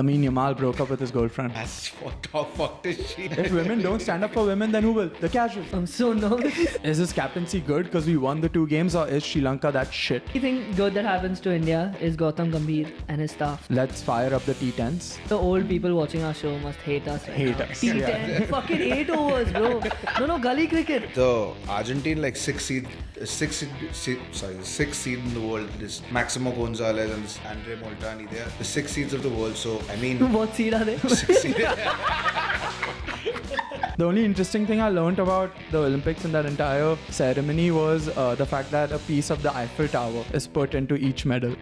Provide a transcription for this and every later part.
Lamine Yamal broke up with his girlfriend. That's what the fuck is she? If women don't stand up for women, then who will? The casuals. I'm so nervous. Is his captaincy good because we won the 2 games, or is Sri Lanka that shit? Anything good that happens to India is Gautam Gambhir and his staff. Let's fire up the T10s. The old people watching our show must hate us right Hate now. us, T10, yeah. fucking 8 overs, bro. No, gully cricket. The Argentine sixth seed in the world. This Maximo Gonzalez and this Andre Moltani, they are the 6 seeds of the world. So I mean, What seed are they? 6 seed. The only interesting thing I learned about the Olympics in that entire ceremony was the fact that a piece of the Eiffel Tower is put into each medal.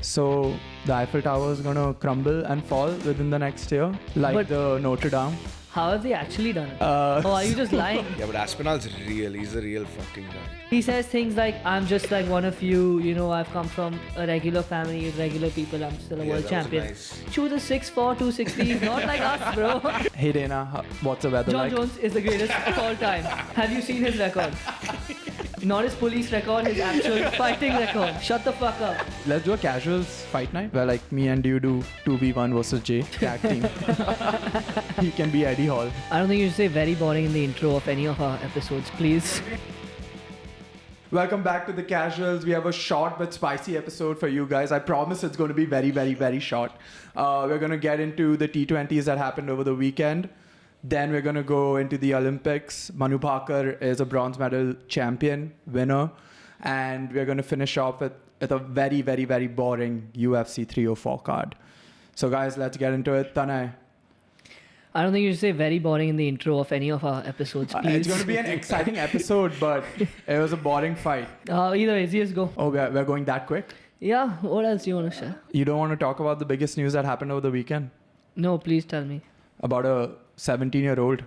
So the Eiffel Tower is going to crumble and fall within the next year, like But- the Notre Dame. How have they actually done it? Uh, Are you just lying? Yeah, but Aspinall's real. He's a real fucking guy. He says things like, I'm just like one of you, I've come from a regular family, regular people, I'm still a Yeah, world that was champion. nice. Choose a 6'4", 260, not like us, bro. Hey Dana, what's the weather John like? Jones is the greatest of all time. Have you seen his record? Not his police record, his actual fighting record. Shut the fuck up. Let's do a casuals fight night where like me and you do 2v1 versus J tag team. He can be Eddie Hall. I don't think you should say very boring in the intro of any of our episodes, please. Welcome back to the casuals. We have a short but spicy episode for you guys. I promise it's going to be very, very, very short. We're going to get into the T20s that happened over the weekend. Then we're going to go into the Olympics. Manu Bhaker is a bronze medal champion, winner. And we're going to finish off with a very, very, very boring UFC 304 card. So guys, let's get into it. Tanay. I don't think you should say very boring in the intro of any of our episodes, please. It's going to be an exciting episode, but it was a boring fight. Either way, just go. Oh, we're going that quick? Yeah, what else do you want to share? You don't want to talk about the biggest news that happened over the weekend? No, please tell me. About a 17-year-old.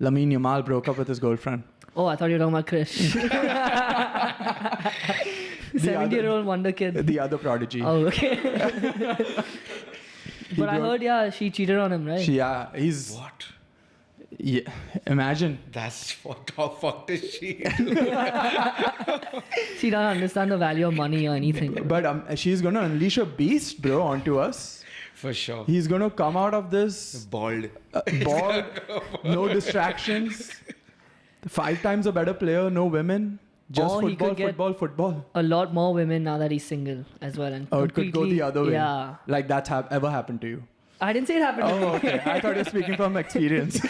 Lamine Yamal broke up with his girlfriend. Oh, I thought you were talking about Krish. 70-year-old wonder kid. The other prodigy. Oh, okay. But I heard, she cheated on him, right? He's... What? Yeah, imagine. That's what the fuck is she? She doesn't understand the value of money or anything. But she's going to unleash a beast, bro, onto us. For sure. He's going to come out of this... Bald. Bald, no distractions. 5 times a better player, no women. Just Or he could get football. a lot more women now that he's single as well. And Oh, it could go the other way. Yeah. Like that's ever happened to you. I didn't say it happened to me. Oh, okay. I thought you were speaking from experience.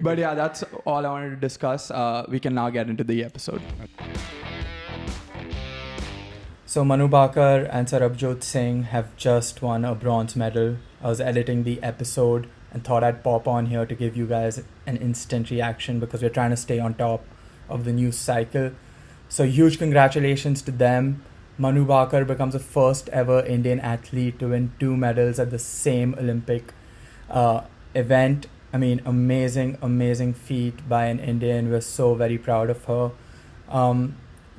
But yeah, that's all I wanted to discuss. We can now get into the episode. So Manu Bhaker and Sarabjot Singh have just won a bronze medal. I was editing the episode and thought I'd pop on here to give you guys an instant reaction because we're trying to stay on top of the news cycle. So huge congratulations to them. Manu Bhaker becomes the first ever Indian athlete to win 2 medals at the same Olympic event. I mean, amazing feat by an Indian. We're so very proud of her.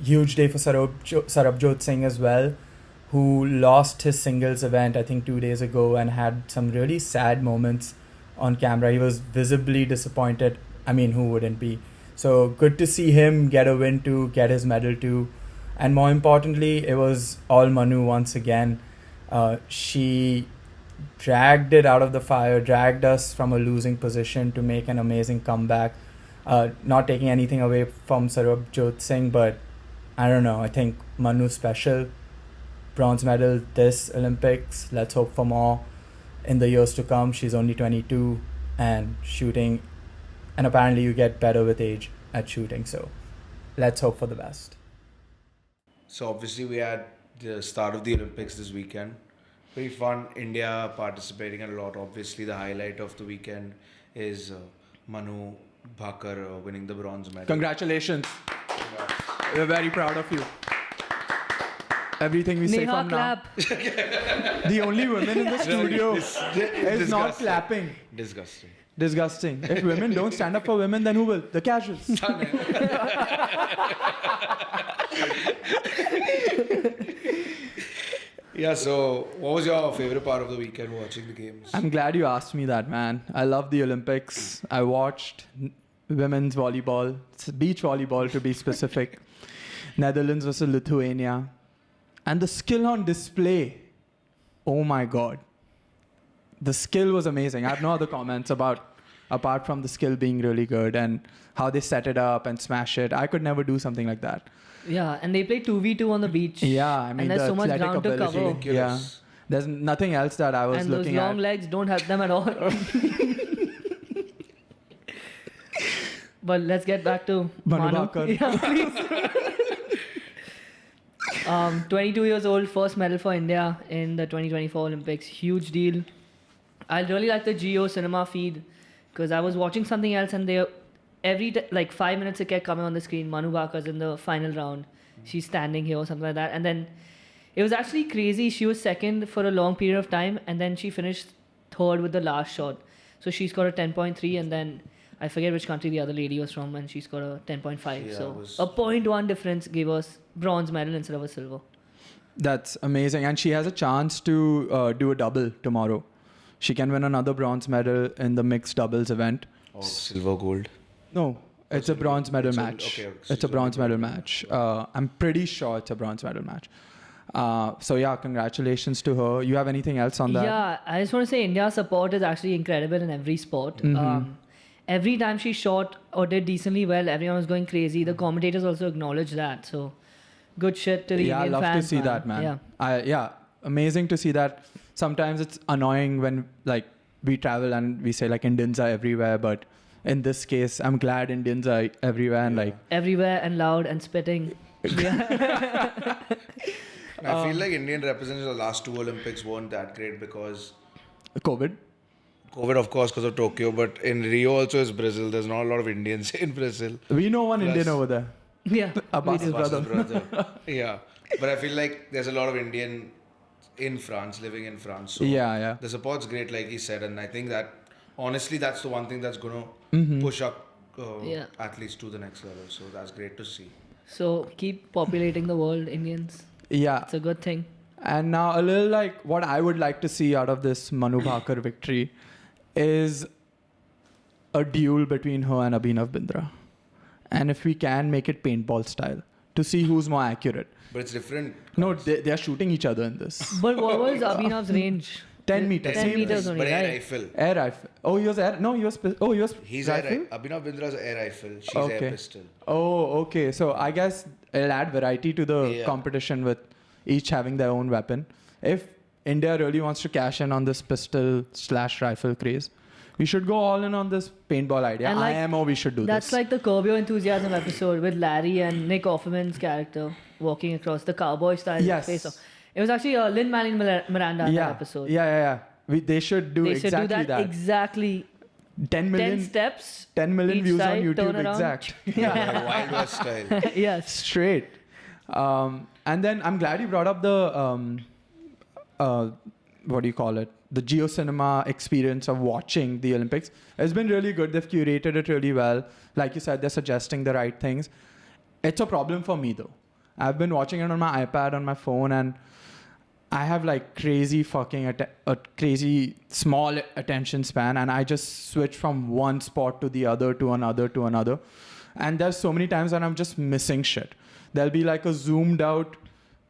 Huge day for Sarabjot Singh as well, who lost his singles event, I think 2 days ago, and had some really sad moments on camera. He was visibly disappointed. I mean, who wouldn't be? So good to see him get a win too, get his medal too. And more importantly, it was all Manu once again. She dragged it out of the fire, dragged us from a losing position to make an amazing comeback. Not taking anything away from Sarabjot Singh, but I don't know. I think Manu's special. Bronze medal this Olympics. Let's hope for more in the years to come. She's only 22 and shooting. And apparently you get better with age at shooting. So let's hope for the best. So obviously we had the start of the Olympics this weekend. Very fun. India participating a lot. Obviously the highlight of the weekend is Manu Bhaker winning the bronze medal. Congratulations. We're very proud of you. Everything we say Neha, from clap. now. The only women in the studio is not clapping. Disgusting. If women don't stand up for women, then who will? The casuals. Yeah, so what was your favorite part of the weekend watching the games? I'm glad you asked me that, man. I love the Olympics. I watched women's volleyball, beach volleyball to be specific. Netherlands versus Lithuania. And the skill on display, oh my God. The skill was amazing. I have no other comments apart from the skill being really good and how they set it up and smash it. I could never do something like that. Yeah, and they play 2v2 on the beach. Yeah, I mean, and there's the so much athletic ground to ability. cover. Ridiculous. Yeah. There's nothing else that I was And those looking long at. legs don't help them at all. But let's get back to Manu Manu. Bhaker. Yeah, please. 22 years old, first medal for India in the 2024 Olympics. Huge deal. I really like the Jio Cinema feed because I was watching something else and like 5 minutes it kept coming on the screen. Manu Bhaker's in the final round. She's standing here or something like that. And then it was actually crazy. She was second for a long period of time and then she finished third with the last shot. So she scored a 10.3 and then I forget which country the other lady was from and she scored a 10.5. Yeah, so a 0.1 difference gave us bronze medal instead of a silver. That's amazing. And she has a chance to do a double tomorrow. She can win another bronze medal in the mixed doubles event. Oh, silver, gold. No, it's a bronze medal match. Okay, It's a bronze medal match. I'm pretty sure it's a bronze medal match. So yeah, congratulations to her. You have anything else on that? Yeah, I just want to say India's support is actually incredible in every sport. Mm-hmm. Every time she shot or did decently well, everyone was going crazy. The commentators also acknowledged that. So good shit to the Yeah, I Indian love fans, to see that, man. Yeah. Amazing to see that. Sometimes it's annoying when like we travel and we say like Indians are everywhere, but in this case, I'm glad Indians are everywhere and like Everywhere and loud and spitting. Yeah. I feel like Indian representatives of the last two Olympics weren't that great because COVID. COVID, of course, because of Tokyo, but in Rio also is Brazil. There's not a lot of Indians in Brazil. We know one Plus- Indian over there. Yeah. Abbas's brother. Abbas's brother. Yeah. But I feel like there's a lot of Indian in France, living in France. So Yeah. the support's great, like he said. And I think that, honestly, that's the one thing that's going Mm-hmm. to push up Yeah. athletes to the next level. So that's great to see. So keep populating the world, Indians. Yeah. It's a good thing. And now a little like what I would like to see out of this Manu Bhaker victory is a duel between her and Abhinav Bindra. And if we can make it paintball style to see who's more accurate. But it's different. No, they are shooting each other in this. But what was Abhinav's range? 10 meters. 10 meters only, But air right? rifle. Air rifle. Oh, he was air. No, he was. He was. He's rifle? Abhinav Bindra's air rifle. She's Okay. air pistol. Oh, okay. So I guess it'll add variety to the Yeah. competition with each having their own weapon. If India really wants to cash in on this pistol/rifle craze, we should go all in on this paintball idea. And like, IMO, we should do That's this. like the Curb Your Enthusiasm episode with Larry and Nick Offerman's character walking across the cowboy style Yes. face-off. It was actually Lin-Manuel Miranda in that episode. Yeah. They should do They should exactly do that exactly 10 million, 10 steps. 10 million each views side, on YouTube, turn around. exact. Yeah, Wild West style. Yes. Straight. And then I'm glad you brought up the what do you call it? The Jio Cinema experience of watching the Olympics. It's been really good. They've curated it really well. Like you said, they're suggesting the right things. It's a problem for me though. I've been watching it on my iPad, on my phone, and I have like crazy a crazy small attention span, and I just switch from one sport to the other, to another. And there's so many times when I'm just missing shit. There'll be like a zoomed out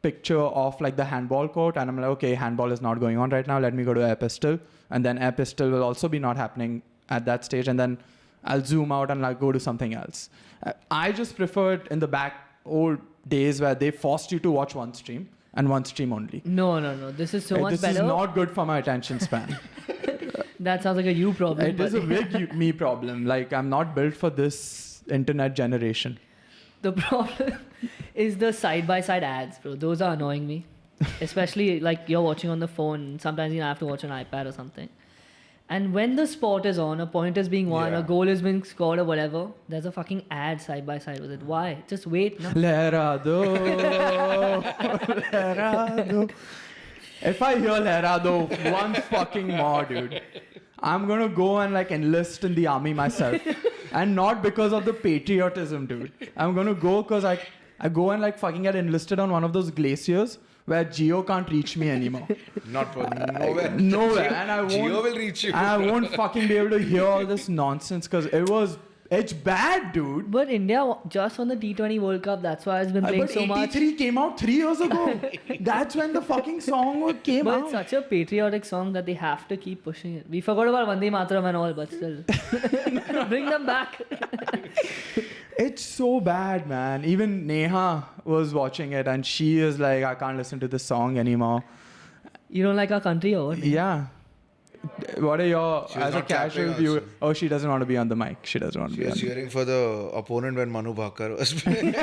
picture of like the handball court, and I'm like, okay, handball is not going on right now. Let me go to air pistol, and then air pistol will also be not happening at that stage, and then I'll zoom out and like go to something else. I just prefer it in the back old days where they forced you to watch one stream and one stream only. No. This is so much This better. is not good for my attention span. That sounds like a you problem. It is a big me problem. Like I'm not built for this internet generation. The problem is the side-by-side ads, bro. Those are annoying me. Especially like you're watching on the phone. Sometimes you have to watch on iPad or something. And when the sport is on, a point is being won, Yeah. a goal is being scored or whatever, there's a fucking ad side-by-side with it. Why? Just wait. No? Lerado. If I hear Lerado once fucking more, dude, I'm gonna go and like enlist in the army myself. And not because of the patriotism, dude. I'm gonna go because I go and like fucking get enlisted on one of those glaciers where Geo can't reach me anymore. Nowhere. Nowhere. And I won't. Geo will reach you. And I won't fucking be able to hear all this nonsense because it was It's bad, dude. But India just won the T20 World Cup. That's why it's been playing But so much. 83 came out 3 years ago. That's when the fucking song came But out. it's such a patriotic song that they have to keep pushing it. We forgot about Vande Mataram and all, but still. Bring them back. It's so bad, man. Even Neha was watching it and she is like, I can't listen to this song anymore. You don't like our country or what? Yeah. What are your, She was as a not casual clapping viewer? also. Oh, she doesn't want to be on the mic. She doesn't want to She be on was the cheering for the opponent when Manu Bhaker was playing.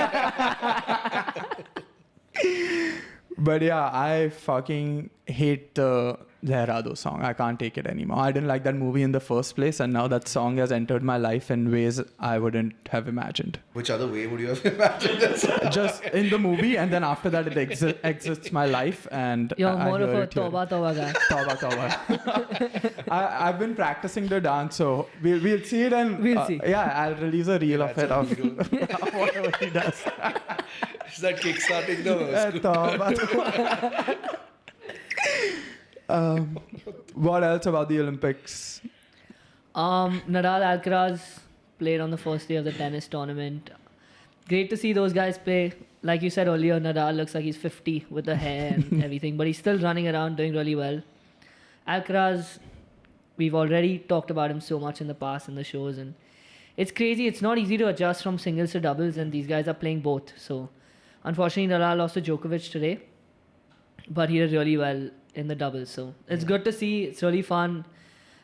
But yeah, I fucking hate the Lehrado song. I can't take it anymore. I didn't like that movie in the first place, and now that song has entered my life in ways I wouldn't have imagined. Which other way would you have imagined this? Just in the movie, and then after that, it exits my life, and You're I more of hear a it here. Toba guy. Tawba, tawba. I've been practicing the dance, so we'll see it, and We'll see. Yeah, I'll release a reel of That's it how of we do. whatever he does. Is that kickstarting the Tawba. What else about the Olympics? Nadal, Alcaraz played on the first day of the tennis tournament. Great to see those guys play. Like you said earlier, Nadal looks like he's 50 with the hair and everything, but he's still running around doing really well. Alcaraz, we've already talked about him so much in the past in the shows, and it's crazy. It's not easy to adjust from singles to doubles, and these guys are playing both. So, unfortunately, Nadal lost to Djokovic today, but he did really well in the doubles. So, it's good to see. It's really fun.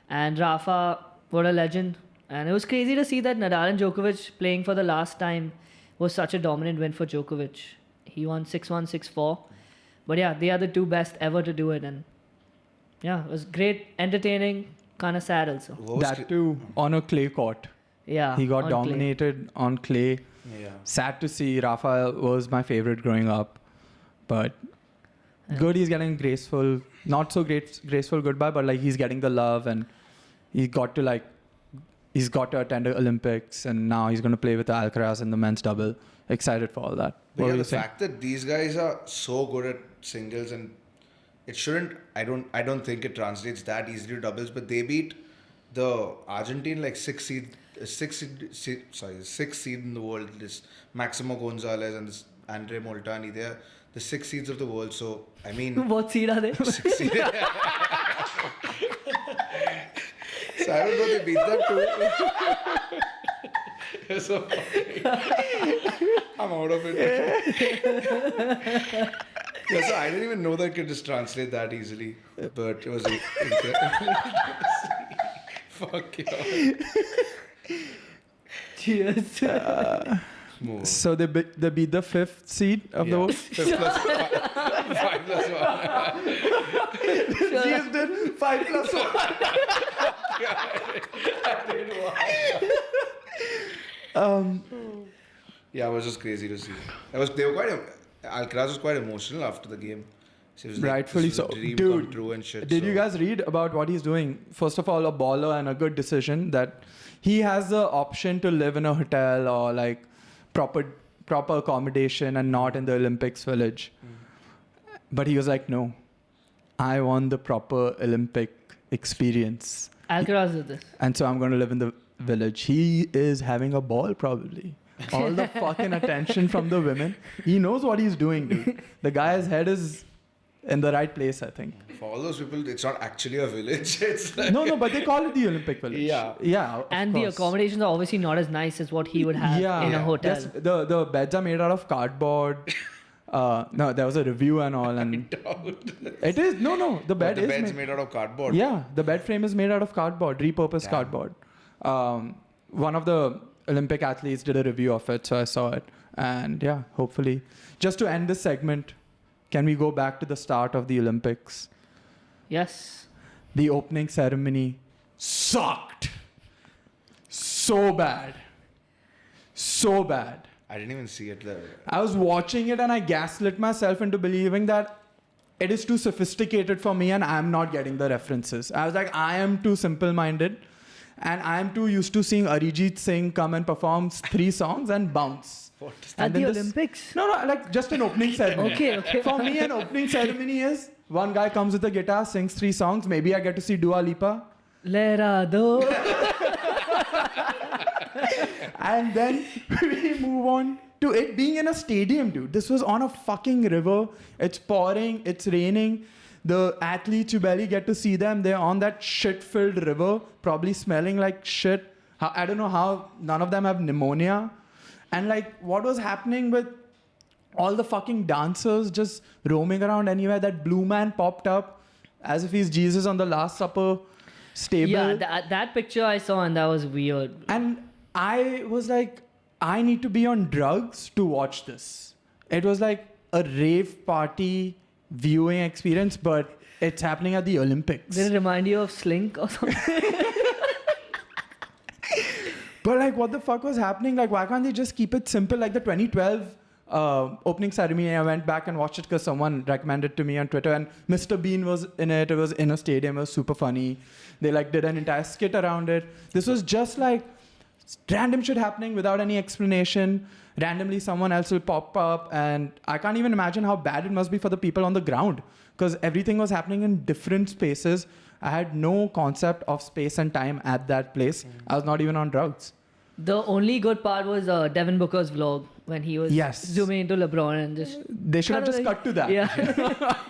And Rafa, what a legend. And it was crazy to see that Nadal and Djokovic playing for the last time was such a dominant win for Djokovic. He won 6-1, 6-4. But yeah, they are the two best ever to do it. And yeah, it was great, entertaining, kind of sad also. That too on a clay court. Yeah. He got on dominated on clay. Yeah. Sad to see. Rafa was my favorite growing up, but good. He's getting graceful, not so graceful goodbye, but like he's getting the love, and he's got to attend the Olympics, and now he's going to play with the Alcaraz in the men's double. Excited for all that. But What yeah, were you the saying? fact that these guys are so good at singles, and it shouldn't. I don't think it translates that easily to doubles. But they beat the Argentine like sixth seed in the world. This Maximo Gonzalez and this Andre Moltani. They're the 6 seeds of the world. So I mean, What seed are they? 6 seed. So I don't know. They beat them too. It's so funny. I'm out of it. Yeah, so I didn't even know that I could just translate that easily. But it was fuck yeah. Cheers. Move. So they beat the 5th seed of the world. 5 plus 1. Cheers did 5 plus 1. Yeah, it was just crazy to see. Alcaraz was quite emotional after the game. So it was like, Rightfully this was so. a dream Dude, come true and shit. Did so. you guys read about what he's doing? First of all, a baller and a good decision that he has the option to live in a hotel or like proper accommodation and not in the Olympics village. But he was like, no, I want the proper Olympic experience. Alcaraz did this. And so I'm going to live in the village. He is having a ball probably. All the fucking attention from the women. He knows what he's doing, dude. The guy's head is in the right place, I think. For all those people, it's not actually a village. It's like No, but they call it the Olympic Village. Yeah. Yeah, of And course. the accommodations are obviously not as nice as what he would have in a hotel. Yes, the beds are made out of cardboard. No, there was a review and all, and it is no. The bed the is bed's made out of cardboard. Yeah, the bed frame is made out of cardboard, repurposed Damn. cardboard. One of the Olympic athletes did a review of it, so I saw it, and yeah, hopefully, just to end this segment, can we go back to the start of the Olympics? Yes. The opening ceremony sucked. So bad. I didn't even see it there. I was watching it and I gaslit myself into believing that it is too sophisticated for me and I'm not getting the references. I was like, I am too simple-minded and I'm too used to seeing Arijit Singh come and perform 3 songs and bounce. At the then Olympics? No, like just an opening ceremony. Okay. For me, an opening ceremony is one guy comes with a guitar, sings 3 songs. Maybe I get to see Dua Lipa. Lehrado. And then we move on to it being in a stadium, dude. This was on a fucking river. It's pouring, it's raining. The athletes, you barely get to see them. They're on that shit-filled river, probably smelling like shit. I don't know how none of them have pneumonia. And like, what was happening with all the fucking dancers just roaming around anywhere? That blue man popped up as if he's Jesus on the Last Supper stable. Yeah, that picture I saw and that was weird. And I was like, I need to be on drugs to watch this. It was like a rave party viewing experience, but it's happening at the Olympics. Did it remind you of Slink or something? But like, what the fuck was happening? Like, why can't they just keep it simple? Like the 2012 opening ceremony, I went back and watched it because someone recommended to me on Twitter, and Mr. Bean was in it. It was in a stadium. It was super funny. They like did an entire skit around it. This was just like random shit happening without any explanation. Randomly, someone else will pop up, and I can't even imagine how bad it must be for the people on the ground because everything was happening in different spaces. I had no concept of space and time at that place. I was not even on drugs. The only good part was Devin Booker's vlog when he was zooming into LeBron and just... They should have just cut to that. Yeah.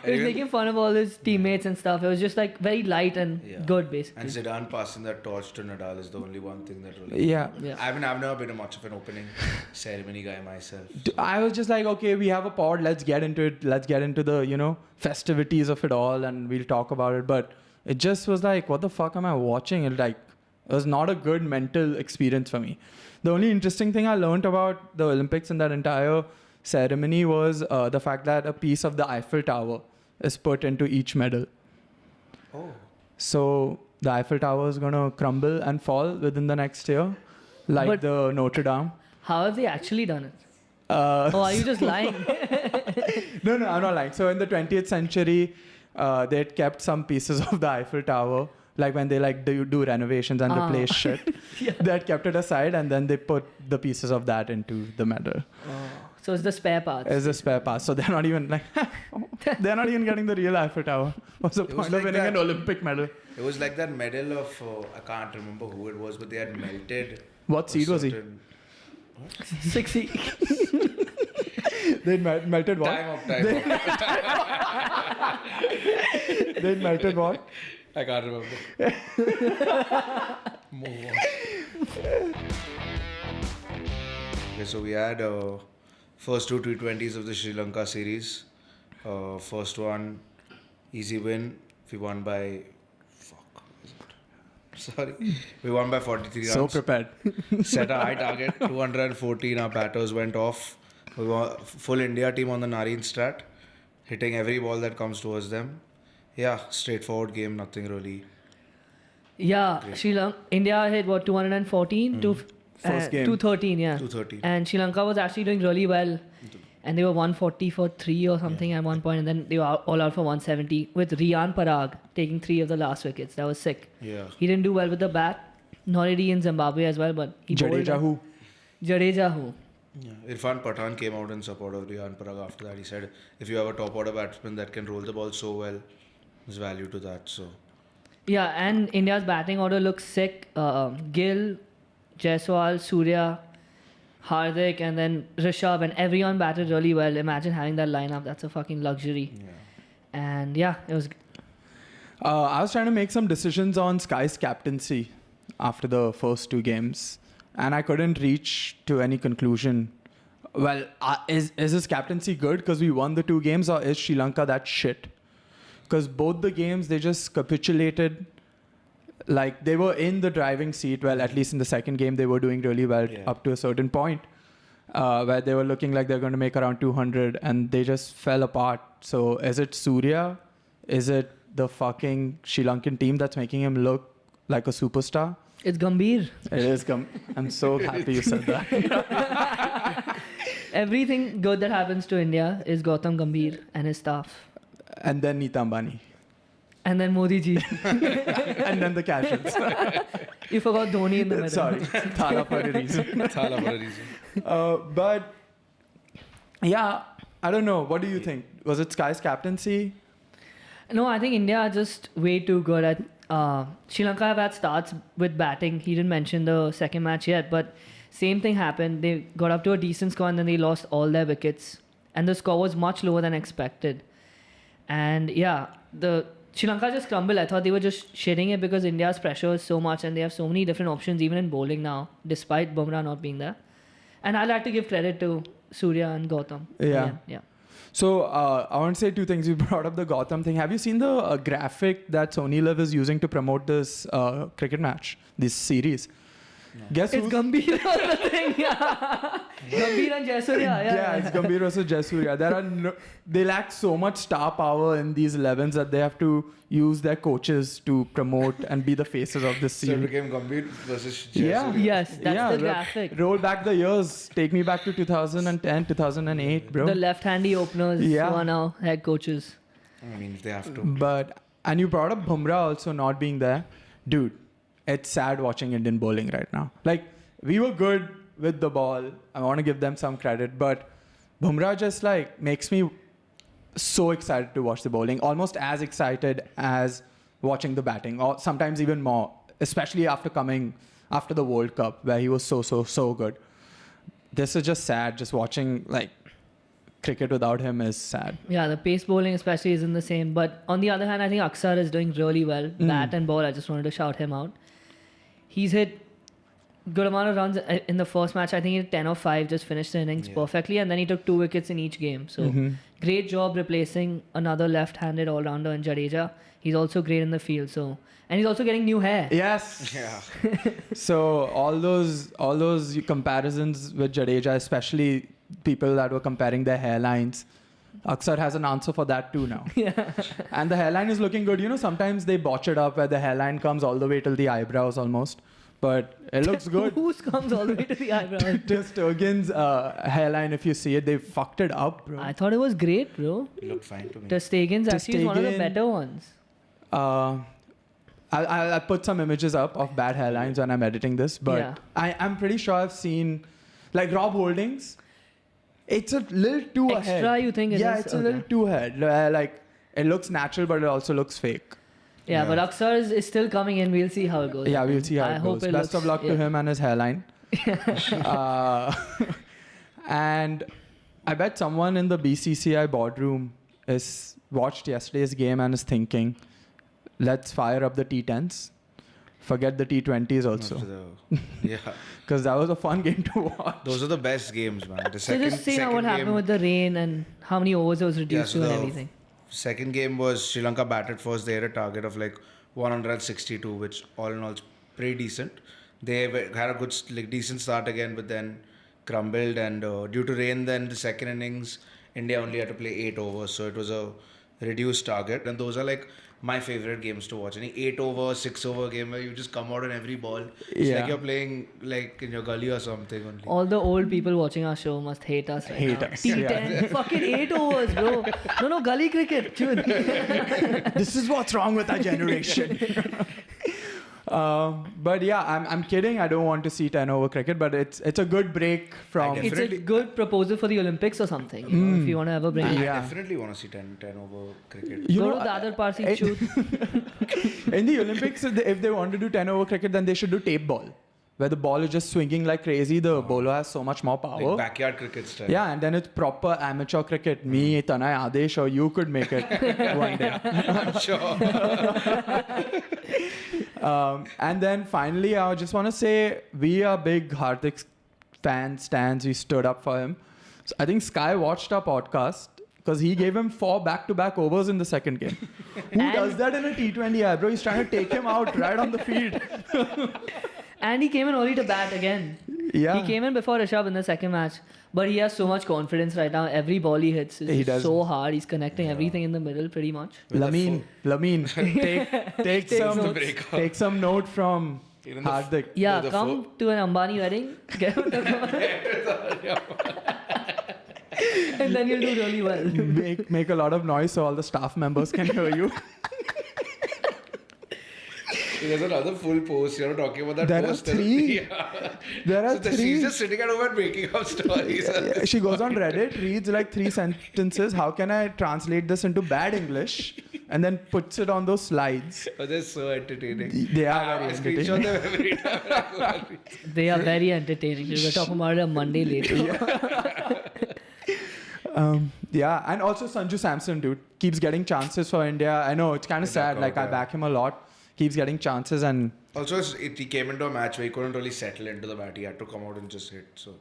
He was making fun of all his teammates and stuff. It was just like very light and good, basically. And Zidane passing that torch to Nadal is the only one thing that really... Yeah. I've never been much of an opening ceremony guy myself. So. I was just like, okay, we have a pod. Let's get into it. Let's get into the, festivities of it all and we'll talk about it. But it just was like, what the fuck am I watching? It was not a good mental experience for me. The only interesting thing I learned about the Olympics and that entire ceremony was the fact that a piece of the Eiffel Tower is put into each medal. Oh. So the Eiffel Tower is going to crumble and fall within the next year, like the Notre Dame. How have they actually done it? Are you just lying? No, I'm not lying. So in the 20th century, they had kept some pieces of the Eiffel Tower. Like when they do renovations and replace shit, they had kept it aside and then they put the pieces of that into the medal. So it's the spare parts. It's the spare parts. So they're not even they're not even getting the real Eiffel Tower. What's the point of winning an Olympic medal? It was like that medal of, I can't remember who it was, but they had melted. What seed was he? 60. They melted what? Time up. They melted what? I can't remember. Move on. Okay, so we had first two T20s of the Sri Lanka series. First one, easy win. We won by... We won by 43 runs. So prepared. Set a high target, 214. Our batters went off. We were full India team on the Nareen strat, hitting every ball that comes towards them. Yeah, straightforward game, nothing really. Yeah, India hit 214 to First game. 213, yeah. 213. And Sri Lanka was actually doing really well. And they were 140 for 3 or something at one point, and then they were all out for 170 with Riyan Parag taking 3 of the last wickets. That was sick. Yeah. He didn't do well with the bat. Nor did he in Zimbabwe as well, but he bowled. Jadeja who? Yeah. Irfan Pathan came out in support of Riyan Parag after that. He said, if you have a top order batsman that can roll the ball so well, there's value to that. So. Yeah, and India's batting order looks sick. Gill, Jaiswal, Surya, Hardik, and then Rishabh, and everyone batted really well. Imagine having that lineup. That's a fucking luxury. Yeah. And yeah, it was... I was trying to make some decisions on Sky's captaincy after the first 2 games, and I couldn't reach to any conclusion. Well, is his captaincy good because we won the 2 games, or is Sri Lanka that shit? Because both the games, they just capitulated. Like, they were in the driving seat. Well, at least in the second game, they were doing really well up to a certain point, where they were looking like they're going to make around 200, and they just fell apart. So is it Surya? Is it the fucking Sri Lankan team that's making him look like a superstar? It's Gambhir. It is. I'm so happy you said that. Everything good that happens to India is Gautam Gambhir and his staff. And then Neeta Ambani. And then Modi ji. And then the casuals. You forgot Dhoni in the middle. Sorry. Thala for a reason. But, yeah, I don't know. What do you think? Was it Sky's captaincy? No, I think India are just way too good. Sri Lanka have had starts with batting. He didn't mention the second match yet, but same thing happened. They got up to a decent score and then they lost all their wickets. And the score was much lower than expected. And yeah, the Sri Lanka just crumbled. I thought they were just shitting it because India's pressure is so much and they have so many different options even in bowling now, despite Bumrah not being there. And I'd like to give credit to Surya and Gautam. Yeah. So I want to say two things. You brought up the Gautam thing. Have you seen the graphic that Sony Live is using to promote this cricket match, this series? No. Guess it's who's... Gambhir or the thing, yeah. Gambhir and Jaisurya, yeah. It's Gambhir versus Jaisurya. They lack so much star power in these 11s that they have to use their coaches to promote and be the faces of this series. So it became Gambhir versus Jaisurya. Yeah. Yes, that's the graphic. Roll back the years. Take me back to 2010, 2008, bro. The left-handy openers who are now head coaches. I mean, if they have to. And you brought up Bumrah also not being there. Dude, it's sad watching Indian bowling right now. Like, we were good with the ball. I want to give them some credit. But Bumrah just, like, makes me so excited to watch the bowling. Almost as excited as watching the batting. Or sometimes even more. Especially after the World Cup, where he was so good. This is just sad. Just watching, like, cricket without him is sad. Yeah, the pace bowling especially isn't the same. But on the other hand, I think Axar is doing really well. Bat and ball, I just wanted to shout him out. He's hit good amount of runs in the first match. I think he hit 10 or 5, just finished the innings perfectly. And then he took 2 wickets in each game. So great job replacing another left-handed all-rounder in Jadeja. He's also great in the field. And he's also getting new hair. Yes. Yeah. So all those comparisons with Jadeja, especially people that were comparing their hairlines, Axar has an answer for that too now. Yeah. And the hairline is looking good. You know, sometimes they botch it up where the hairline comes all the way till the eyebrows almost. But it looks good. Whose comes all the way to the eyebrows? Just Sturgeon's hairline, if you see it, they fucked it up, bro. I thought it was great, bro. It looked fine to me. The Stegen's actually is one of the better ones. I'll put some images up of bad hairlines when I'm editing this. But I'm pretty sure I've seen, like, Rob Holdings. It's a little too ahead. Extra, you think it is? Yeah, it's a little too ahead. Like, it looks natural, but it also looks fake. Yeah, but Axar is still coming in. We'll see how it goes. Yeah, we'll see how it goes. Best of luck to him and his hairline. And I bet someone in the BCCI boardroom watched yesterday's game and is thinking, let's fire up the T10s. Forget the T20s also. Yeah. Because that was a fun game to watch. Those are the best games, man. So just say now what happened with the rain and how many overs it was reduced to and everything. Second game was Sri Lanka batted first. They had a target of like 162, which all in all is pretty decent. They had a good, like, decent start again, but then crumbled. And due to rain, then the second innings, India only had to play 8 overs. So it was a reduced target. And those are like my favorite games to watch. Any 8 over, 6 over game where you just come out on every ball. It's like you're playing like in your gully or something only. All the old people watching our show must hate us right now. Us. T10, fucking 8 overs, bro. No, gully cricket. This is what's wrong with our generation. But yeah, I'm kidding. I don't want to see 10 over cricket, but it's a good break from. It's a good proposal for the Olympics or something. You know, if you want to ever bring it. I definitely want to see 10 over cricket. You go to the other party, shoot. In the Olympics, if they want to do 10 over cricket, then they should do tape ball, where the ball is just swinging like crazy. The bowler has so much more power. Like backyard cricket style. Yeah, and then it's proper amateur cricket. Me, Tanay, Adesh, or you could make it one day. Sure. And then finally, I just want to say we are big Hardik stands. We stood up for him. So I think Sky watched our podcast because he gave him 4 back-to-back overs in the second game. Who does that in a T20, bro? He's trying to take him out right on the field. And he came in early to bat again. Yeah. He came in before Rishabh in the second match. But he has so much confidence right now. Every ball he hits is so hard. He's connecting everything in the middle pretty much. Lamine, take some note from Hardik. Yeah, come to an Ambani wedding. And then you'll do really well. Make a lot of noise so all the staff members can hear you. There's another full post, talking about that There are post. three. Yeah. There are So three. she's just sitting at home and making up stories. Yeah, she goes on Reddit, reads like 3 sentences. How can I translate this into bad English? And then puts it on those slides. Oh, they're so entertaining. They are I very screenshot entertaining. them every time I go and read. They are very entertaining. We were talking about it on Monday later. Yeah, and also Sanju Samson, dude, keeps getting chances for India. I know it's kind of sad. Knockout, Like I yeah. back him a lot. Keeps getting chances, and Also, he came into a match where he couldn't really settle into the bat. He had to come out and just hit. So.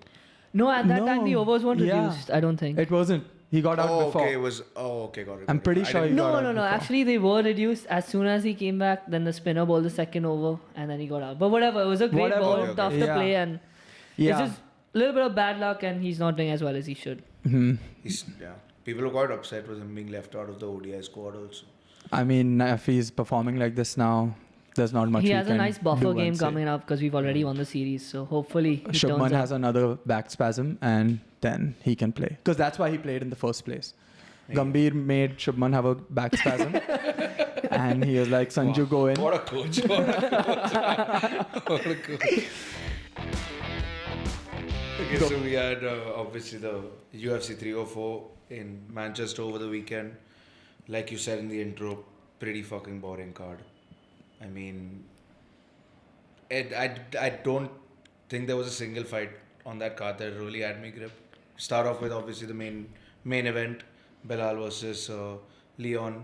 No, at that time the No. overs weren't Yeah. reduced. I don't think. it wasn't. He got out before. Okay, okay, got it. I'm pretty sure he got No, out no. before. Actually, they were reduced as soon as he came back. Then the spinner bowled the second over, and then he got out. But whatever, it was a great Whatever. ball, Okay, tough okay. to Yeah. play, and Yeah. it's just a little bit of bad luck, and he's not doing as well as he should. People are quite upset with him being left out of the ODI squad also. I mean, if he's performing like this now, there's not much He we has a can nice do buffer and game say. coming up because we've already won the series. So hopefully he Shubman turns has up. another back spasm, and then he can play. Because that's why he played in the first place. Gambhir made Shubman have a back spasm, and he was like, Sanju, go in. What a coach. What a coach. Okay, so we had obviously the UFC 304 in Manchester over the weekend. Like you said in the intro, pretty fucking boring card. I mean, I don't think there was a single fight on that card that really had me grip. Start off with obviously the main event, Belal versus Leon.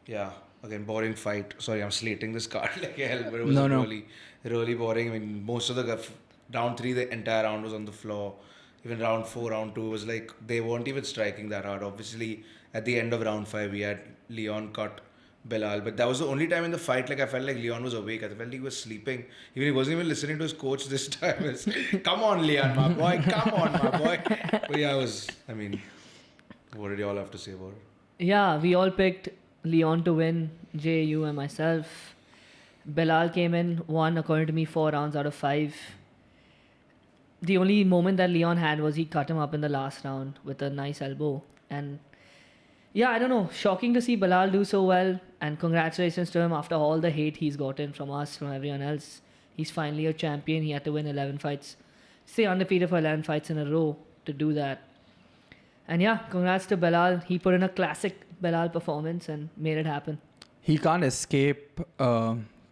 Yeah, again, boring fight. Sorry, I'm slating this card like hell, but it was No. really boring. I mean, most of the round 3, the entire round was on the floor. Even round 4, round 2 was like they weren't even striking that hard. Obviously, at the end of round 5, we had Leon cut Belal, but that was the only time in the fight like I felt like Leon was awake. I felt like he was sleeping. Even he wasn't even listening to his coach this time. It's, come on, Leon, my boy. Come on, my boy. But yeah, what did you all have to say about it? Yeah, we all picked Leon to win, Jay, you and myself. Belal came in, won according to me 4 rounds out of 5. The only moment that Leon had was he cut him up in the last round with a nice elbow. And yeah, I don't know, shocking to see Belal do so well, and congratulations to him after all the hate he's gotten from us, from everyone else. He's finally a champion. He had to win 11 fights. Stay undefeated for 11 fights in a row to do that. And yeah, congrats to Belal. He put in a classic Belal performance and made it happen. He can't escape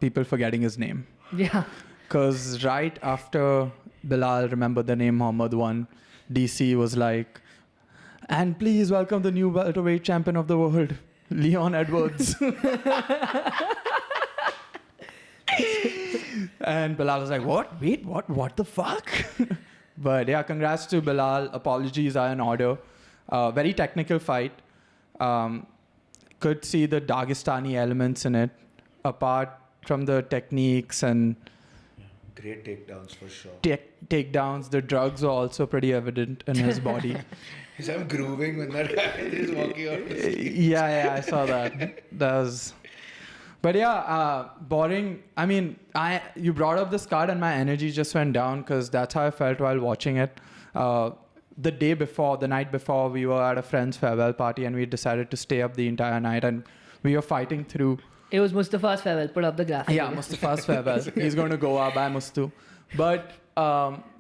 people forgetting his name. Yeah. Because right after Belal remembered the name Muhammad won, DC was like, and please welcome the new welterweight champion of the world, Leon Edwards. And Belal was like, what? Wait, what? What the fuck? But yeah, congrats to Belal. Apologies are in order. Very technical fight. Could see the Dagestani elements in it, apart from the techniques and Great takedowns for sure. takedowns. The drugs were also pretty evident in his body. He's I'm grooving when that guy is walking out. Yeah, I saw that. That was... But yeah, boring. I mean, you brought up this card and my energy just went down because that's how I felt while watching it. The night before, we were at a friend's farewell party and we decided to stay up the entire night and we were fighting through. It was Mustafa's farewell. Put up the graphic. Yeah, Mustafa's farewell. He's going to go up by Mustu. But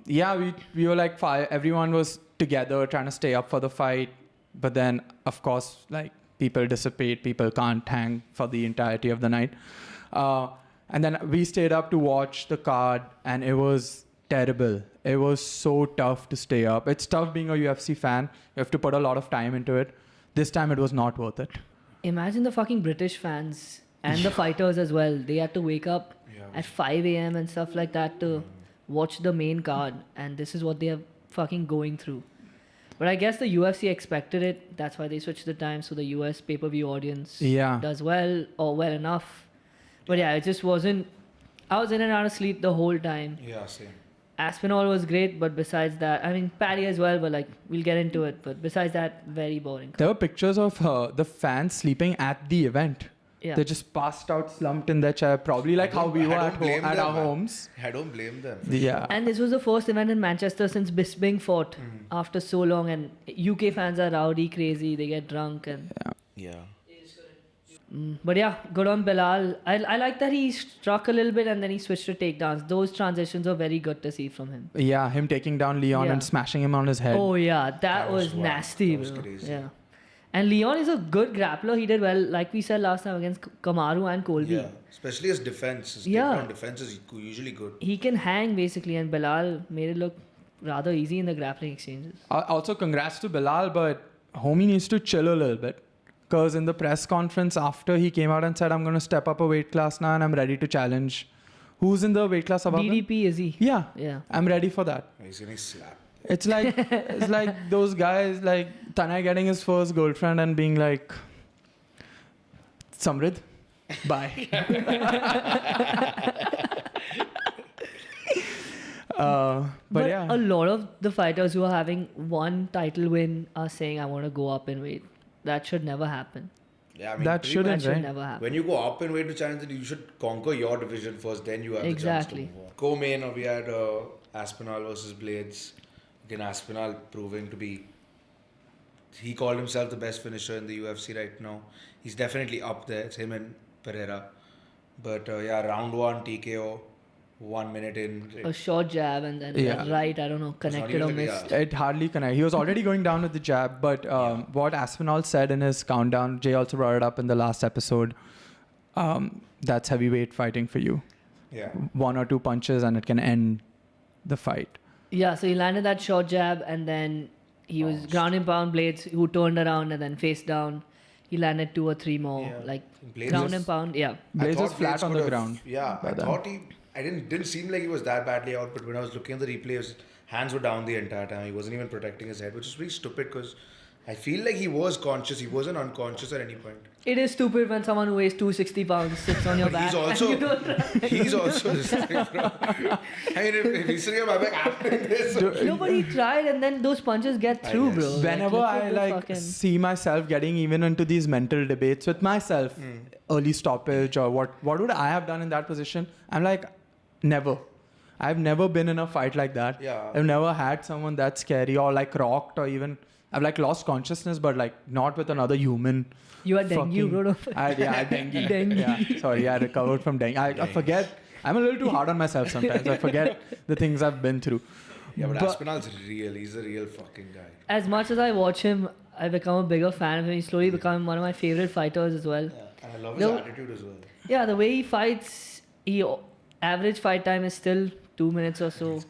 yeah, we were like everyone was together trying to stay up for the fight. But then, of course, like people dissipate. People can't hang for the entirety of the night. And then we stayed up to watch the card and it was terrible. It was so tough to stay up. It's tough being a UFC fan. You have to put a lot of time into it. This time it was not worth it. Imagine the fucking British fans and the fighters as well. They had to wake up at 5 a.m. and stuff like that to watch the main card. And this is what they are fucking going through. But I guess the UFC expected it. That's why they switched the time so the US pay-per-view audience does well or well enough. But yeah, it just wasn't... I was in and out of sleep the whole time. Yeah, same. Aspinall was great, but besides that... I mean, Paddy as well, but like, we'll get into it. But besides that, very boring. There were pictures of the fans sleeping at the event. Yeah. They just passed out, slumped in their chair, probably like how we were at our homes. I don't blame them. Yeah. And this was the first event in Manchester since Bisping fought after so long. And UK fans are rowdy, crazy. They get drunk and... Yeah. But yeah, good on Belal. I like that he struck a little bit and then he switched to takedowns. Those transitions are very good to see from him. Yeah, him taking down Leon Yeah. and smashing him on his head. Oh yeah, that That was was wild. nasty, That was bro. crazy. Yeah. And Leon is a good grappler. He did well, like we said last time, against Kamaru and Colby. Yeah, especially his defense. His Yeah. takedown defense is usually good. He can hang basically, and Belal made it look rather easy in the grappling exchanges. Also, congrats to Belal, but homie needs to chill a little bit. Because in the press conference after he came out and said, I'm going to step up a weight class now and I'm ready to challenge. Who's in the weight class above him? DDP is he? Yeah. Yeah. I'm ready for that. He's getting slapped. It's like those guys like Tanay getting his first girlfriend and being like, Samrid, bye. But yeah. A lot of the fighters who are having one title win are saying, I want to go up in weight. That should never happen. Yeah, I mean, That pretty shouldn't, That should right? never happen. When you go up in weight to challenge, you should conquer your division first. Then you have Exactly. the chance to move on. Co-main, we had Aspinall versus Blaydes. Again, Aspinall proving to be. He called himself the best finisher in the UFC right now. He's definitely up there. It's him and Pereira. But yeah, round 1 TKO, 1 minute in. A short jab and then Yeah. that right, I don't know, connected or even- missed. yeah. It hardly connected. He was already going down with the jab, but what Aspinall said in his countdown, Jay also brought it up in the last episode. That's heavyweight fighting for you. Yeah. 1 or 2 punches and it can end the fight. Yeah, so he landed that short jab and then he was ground and pound Blades who turned around and then face down. He landed 2 or 3 more. Yeah. Like Blades ground was- and pound, yeah. Blaze I was thought flat Blades on could the have- ground. Yeah, by I then. thought I didn't seem like he was that badly out, but when I was looking at the replay, his hands were down the entire time. He wasn't even protecting his head, which is pretty stupid because I feel like he was conscious. He wasn't unconscious at any point. It is stupid when someone who weighs 260 pounds sits on your But back. he's also and you don't he's also this thing, bro. I mean, if he's sitting on my back after this, No, but he tried and then those punches get through, guess. bro. Like, Whenever look I at the like fucking- see myself getting even into these mental debates with myself, early stoppage or what would I have done in that position? I'm like, never. I've never been in a fight like that. Yeah. I've never had someone that scary or like rocked or even I've like lost consciousness, but like not with another human. You had dengue, fucking- bro. I had dengue. Dengue. Yeah, sorry, I recovered from dengue. I forget. I'm a little too hard on myself sometimes. I forget the things I've been through. yeah, but Aspinall's real. He's a real fucking guy. As much as I watch him, I've become a bigger fan of him. He's slowly becoming one of my favorite fighters as well. Yeah, and I love his No. attitude as well. Yeah, the way he fights, average fight time is still 2 minutes or so.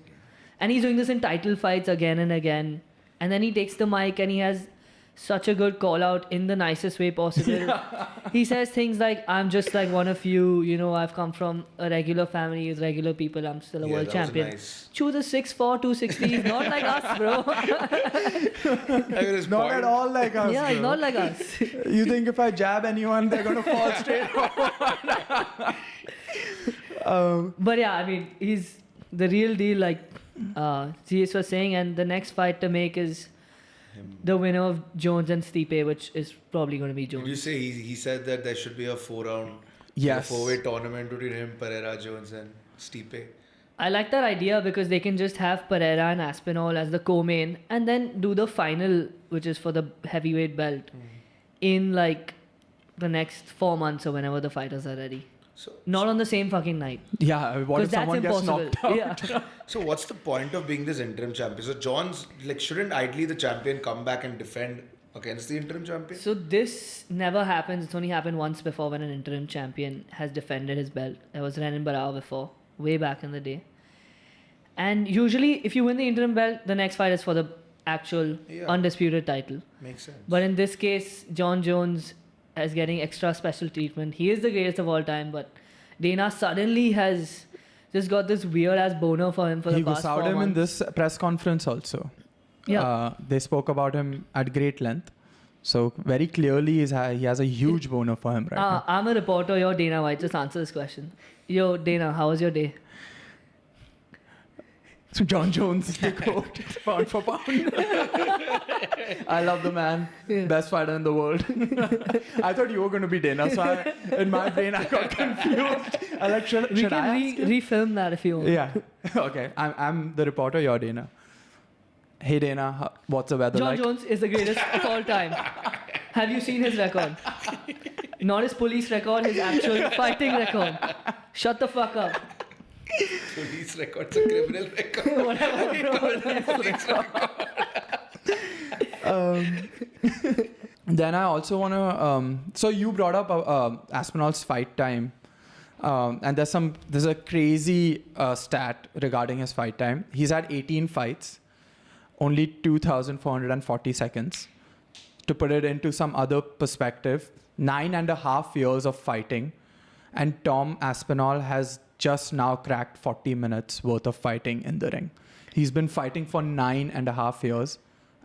And he's doing this in title fights again and again. And then he takes the mic and he has such a good call out in the nicest way possible. He says things like, I'm just like one of you, you know, I've come from a regular family with regular people, I'm still a Yeah, world that was champion. nice. Choose a 6'4", 260, he's not like us, bro. I mean, his Not point- at all like us. Yeah, he's bro. not like us. You think if I jab anyone, they're gonna fall straight forward? But yeah, I mean, he's the real deal, like GS was saying, and the next fight to make is the winner of Jones and Stipe, which is probably going to be Did you Jones. say he said that there should be a 4-round, Yes. 4-way tournament between him, Pereira, Jones, and Stipe? I like that idea because they can just have Pereira and Aspinall as the co-main and then do the final, which is for the heavyweight belt, in like the next 4 months or whenever the fighters are ready. So, Not on the same fucking night. Yeah, what Because if that's someone gets impossible. knocked out? Yeah. so what's the point of being this interim champion? So John's like, shouldn't ideally the champion come back and defend against the interim champion? So this never happens. It's only happened once before when an interim champion has defended his belt. There was Renan Barao before, way back in the day. And usually, if you win the interim belt, the next fight is for the actual Yeah. undisputed title. Makes sense. But in this case, John Jones is getting extra special treatment. He is the greatest of all time, but Dana suddenly has just got this weird ass boner for him for He the past 4 wowed him in months. this press conference also. Yeah. They spoke about him at great length. So very clearly he has a huge boner for him right now. I'm a reporter. You're Dana White. Just answer this question. Yo, Dana, how was your day? So John Jones is the GOAT, pound for pound. I love the man. Yeah. Best fighter in the world. I thought you were going to be Dana, so in my brain I got confused. I like, should We I ask can him? refilm that if you want. Yeah. Okay. I'm the reporter. You're Dana. Hey Dana, what's the weather John like? Jones is the greatest of all time. Have you seen his record? Not his police record, his actual fighting record. Shut the fuck up. Police record's a criminal record. Whatever, He bro. called it police record. Then I also want to. So you brought up Aspinall's fight time, and there's a crazy stat regarding his fight time. He's had 18 fights, only 2,440 seconds. To put it into some other perspective, 9.5 years of fighting, and Tom Aspinall has just now cracked 40 minutes worth of fighting in the ring. He's been fighting for 9.5 years.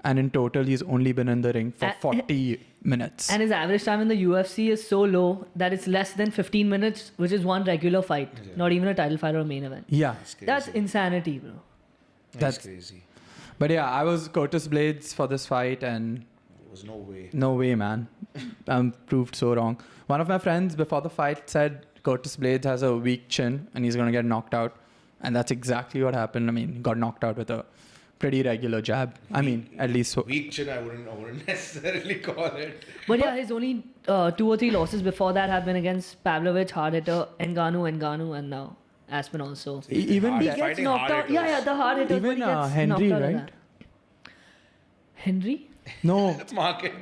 And in total, he's only been in the ring for 40 minutes. And his average time in the UFC is so low that it's less than 15 minutes, which is one regular fight. Yeah. Not even a title fight or a main event. Yeah. That's insanity, bro. That's crazy. But yeah, I was Curtis Blaydes for this fight, and There was no way. no way, man. I'm proved so wrong. One of my friends before the fight said Curtis Blaydes has a weak chin and he's going to get knocked out. And that's exactly what happened. I mean, he got knocked out with a pretty regular jab. I mean, at least so. Weak chin, I wouldn't necessarily call it. But yeah, his only 2 or 3 losses before that have been against Pavlovich, hard hitter, Ngannou, and now Aspinall. So Even Hard he that- gets fighting knocked hard out. Yeah, hitters. the hard hitters. Even, but he gets Henry, knocked out of right? that. Henry? no, Market.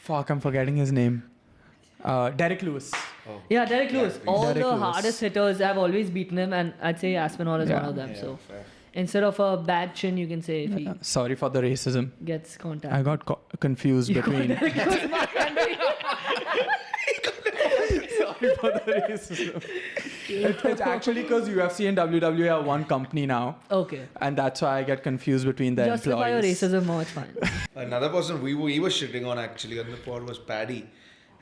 fuck, I'm forgetting his name. Derek Lewis. Oh. Yeah, Derek Lewis. All Derek the Lewis. hardest hitters have always beaten him, and I'd say Aspinall is Yeah. one of them. Yeah, So fair. instead of a bad chin, you can say if he Sorry for the racism. gets contact. I got confused You got between. Derek Lewis, not Henry. Sorry for the racism. It's actually because UFC and WWE are one company now, Okay. and that's why I get confused between the Justify your employees. racism more, it's fine. Another person we were shitting on actually on the pod was Paddy.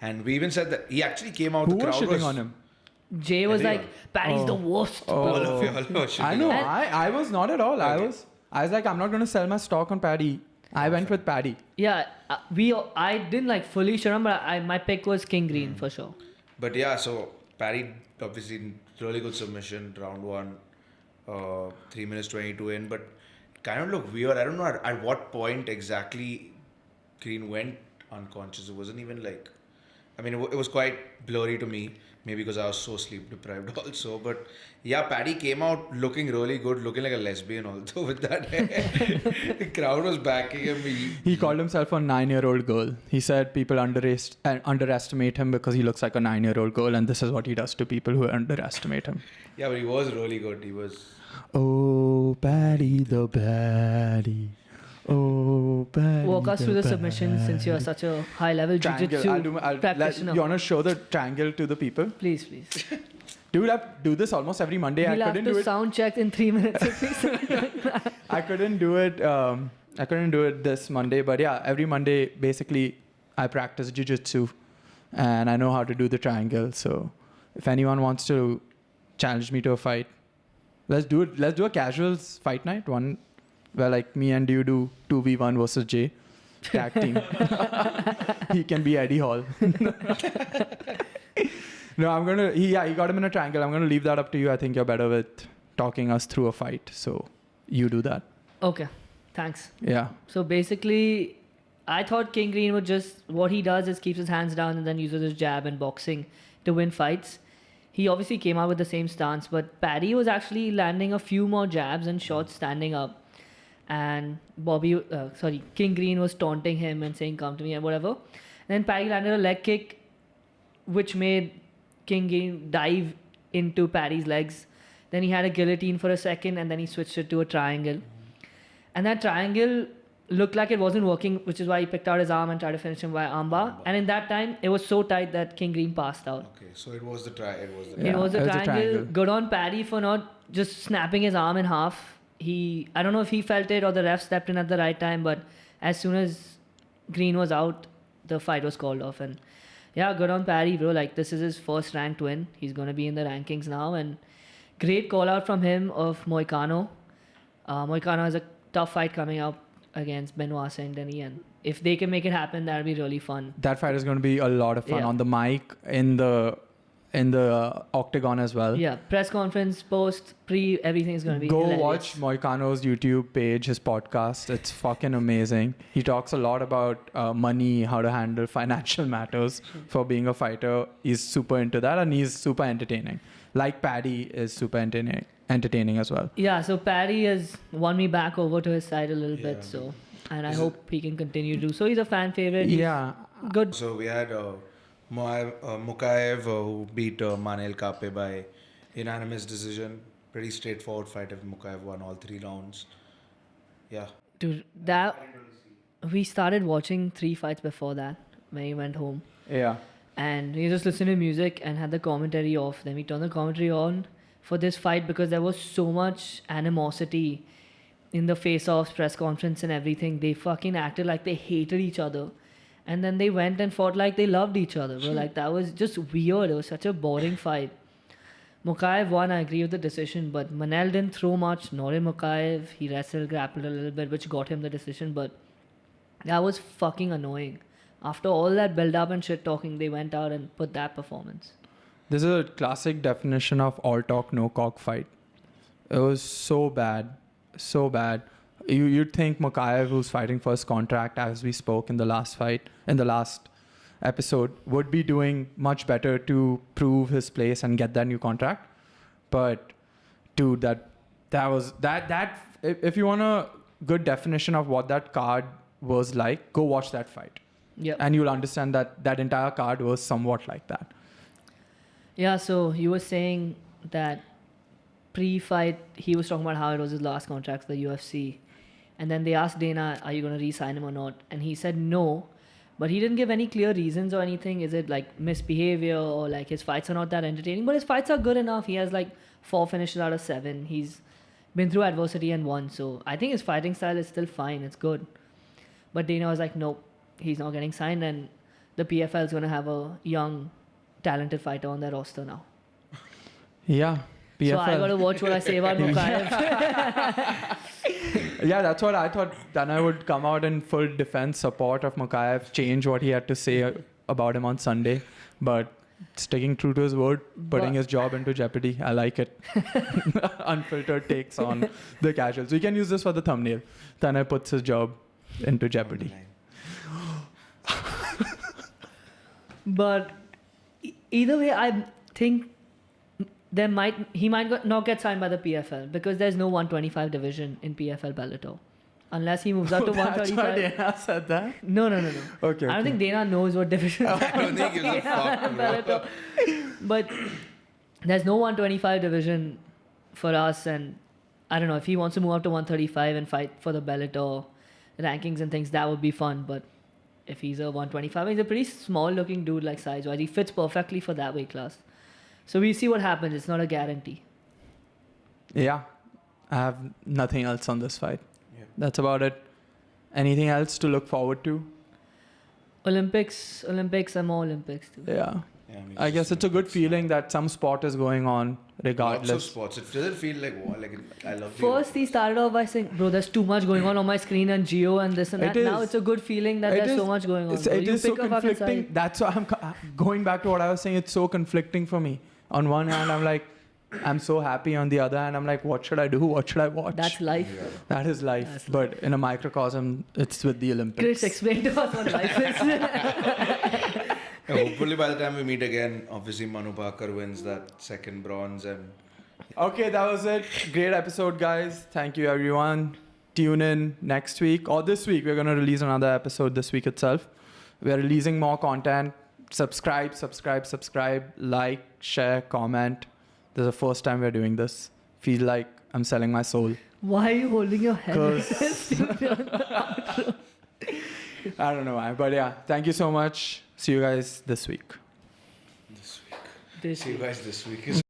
And we even said that he actually came out. Who the was crowd shitting on him? Jay was Everyone. like, Paddy's the worst. All of you all were shitting I know. on him. I was not at all. I Okay. was like, I'm not going to sell my stock on Paddy. I went with Paddy. Yeah, I didn't like fully sure him, but my pick was King Green for sure. But yeah, so Paddy obviously really good submission, round 1, 3 minutes 22 in, but it kind of looked weird. I don't know at what point exactly Green went unconscious. It wasn't even like, I mean, it was quite blurry to me, maybe because I was so sleep deprived also. But yeah, Paddy came out looking really good, looking like a lesbian also with that hair. The crowd was backing him. He called himself a 9-year-old girl. He said people underestimate him because he looks like a 9-year-old girl, and this is what he does to people who underestimate him. Yeah, but he was really good. He was. Oh, Paddy the baddie. Oh, Paddy. Walk us the through the submission baddie. since you're such a high level Triangle. jiu-jitsu practitioner. You want to show the triangle to the people? Please. Dude, I do this almost every Monday. We'll I have couldn't do to it. sound check in 3 minutes. Please. I couldn't do it. I couldn't do it this Monday, but yeah, every Monday basically I practice jiu-jitsu, and I know how to do the triangle. So if anyone wants to challenge me to a fight, let's do it. Let's do a casuals fight night one, where like me and you do 2v1 versus Jay, tag team. He can be Eddie Hall. No, I'm gonna. He got him in a triangle. I'm gonna leave that up to you. I think you're better with talking us through a fight, so you do that. Okay, thanks. Yeah. So basically, I thought King Green would just, what he does is keeps his hands down and then uses his jab and boxing to win fights. He obviously came out with the same stance, but Paddy was actually landing a few more jabs and shots standing up. And King Green was taunting him and saying, come to me and whatever. Then Paddy landed a leg kick, which made King Green dive into Paddy's legs. Then he had a guillotine for a second and then he switched it to a triangle. And that triangle looked like it wasn't working, which is why he picked out his arm and tried to finish him via armbar. And in that time, it was so tight that King Green passed out. Okay, so it was the try. It was the. Yeah, it was a it was a triangle. triangle. Good on Paddy for not just snapping his arm in half. I don't know if he felt it or the ref stepped in at the right time, but as soon as Green was out, the fight was called off. And yeah, good on Paddy, bro. Like, this is his first ranked win. He's going to be in the rankings now. And great call out from him of Moicano. Moicano has a tough fight coming up against Benoit Saint-Denis. And if they can make it happen, that would be really fun. That fight is going to be a lot of fun Yeah. on the mic, in the in the octagon as well. Yeah, press conference, post, pre, everything is going to be Go hilarious. watch Moicano's YouTube page, his podcast. It's fucking amazing. He talks a lot about money, how to handle financial matters for being a fighter. He's super into that, and he's super entertaining. Like Paddy is super entertaining as well. Yeah, so Paddy has won me back over to his side a little bit, Yeah. so, and I hope he can continue to do so. He's a fan favorite. He's Yeah. good. So we had Mokaev who beat Manel Kape by unanimous decision. Pretty straightforward fight. Mokaev won all 3 rounds. Yeah. Dude, that we started watching 3 fights before that when he went home, Yeah. and we just listened to music and had the commentary off. Then we turned the commentary on for this fight because there was so much animosity in the face-offs, press conference, and everything. They fucking acted like they hated each other, and then they went and fought like they loved each other. Bro, like that was just weird. It was such a boring fight. Mokaev won, I agree with the decision, but Manel didn't throw much, nor did Mokaev. He wrestled, grappled a little bit, which got him the decision, but that was fucking annoying. After all that build-up and shit-talking, they went out and put that performance. This is a classic definition of all talk, no cock fight. It was so bad. So bad. You'd think Mokaev, who's fighting for his contract, as we spoke in the last episode, would be doing much better to prove his place and get that new contract. But dude, that was if you want a good definition of what that card was like, go watch that fight. Yeah. And you'll understand that entire card was somewhat like that. Yeah, so you were saying that pre-fight, he was talking about how it was his last contract for the UFC. And then they asked Dana, are you going to re-sign him or not? And he said no. But he didn't give any clear reasons or anything. Is it like misbehavior or like his fights are not that entertaining? But his fights are good enough. He has like 4 finishes out of 7. He's been through adversity and won. So I think his fighting style is still fine. It's good. But Dana was like, nope, he's not getting signed. And the PFL is going to have a young, talented fighter on their roster now. Yeah. PFL. So I got to watch what I say about Mokaev. Yeah, that's what I thought. Dana would come out in full defense support of Mokaev, change what he had to say about him on Sunday, but sticking true to his word, putting his job into jeopardy. I like it. Unfiltered takes on the casuals. We can use this for the thumbnail. Dana puts his job into jeopardy. But either way, I think he might not get signed by the PFL because there's no 125 division in PFL Bellator. Unless he moves up to 135. That's why Dana said that? No. Okay. I don't think Dana knows what division. I don't think he gives a fuck. Bellator. But there's no 125 division for us, and I don't know if he wants to move up to 135 and fight for the Bellator rankings and things, that would be fun. But if he's a 125, he's a pretty small-looking dude, like size-wise. He fits perfectly for that weight class. So we'll see what happens. It's not a guarantee. Yeah. I have nothing else on this fight. Yeah. That's about it. Anything else to look forward to? Olympics and more Olympics too. Yeah. I guess it's a good feeling that some sport is going on regardless. Lots of sports. It doesn't feel like war. Like I love. First, he started off by saying, "Bro, there's too much going on my screen and Geo and this and that." Now it's a good feeling that there's so much going on. It is so conflicting. That's why I'm going back to what I was saying. It's so conflicting for me. On one hand, I'm like, I'm so happy. On the other hand, I'm like, what should I do? What should I watch? That's life. Yeah. That is life. That's but in a microcosm, it's with the Olympics. Chris, explain to us what life is. Hopefully, by the time we meet again, obviously Manu Bhaker wins that second bronze and. Okay, that was it. Great episode, guys. Thank you, everyone. Tune in next week or this week. We're going to release another episode this week itself. We're releasing more content. Subscribe, like, share, comment. This is the first time we're doing this. Feel like I'm selling my soul. Why are you holding your head? I don't know why. But yeah, thank you so much. See you guys this week. See you guys this week.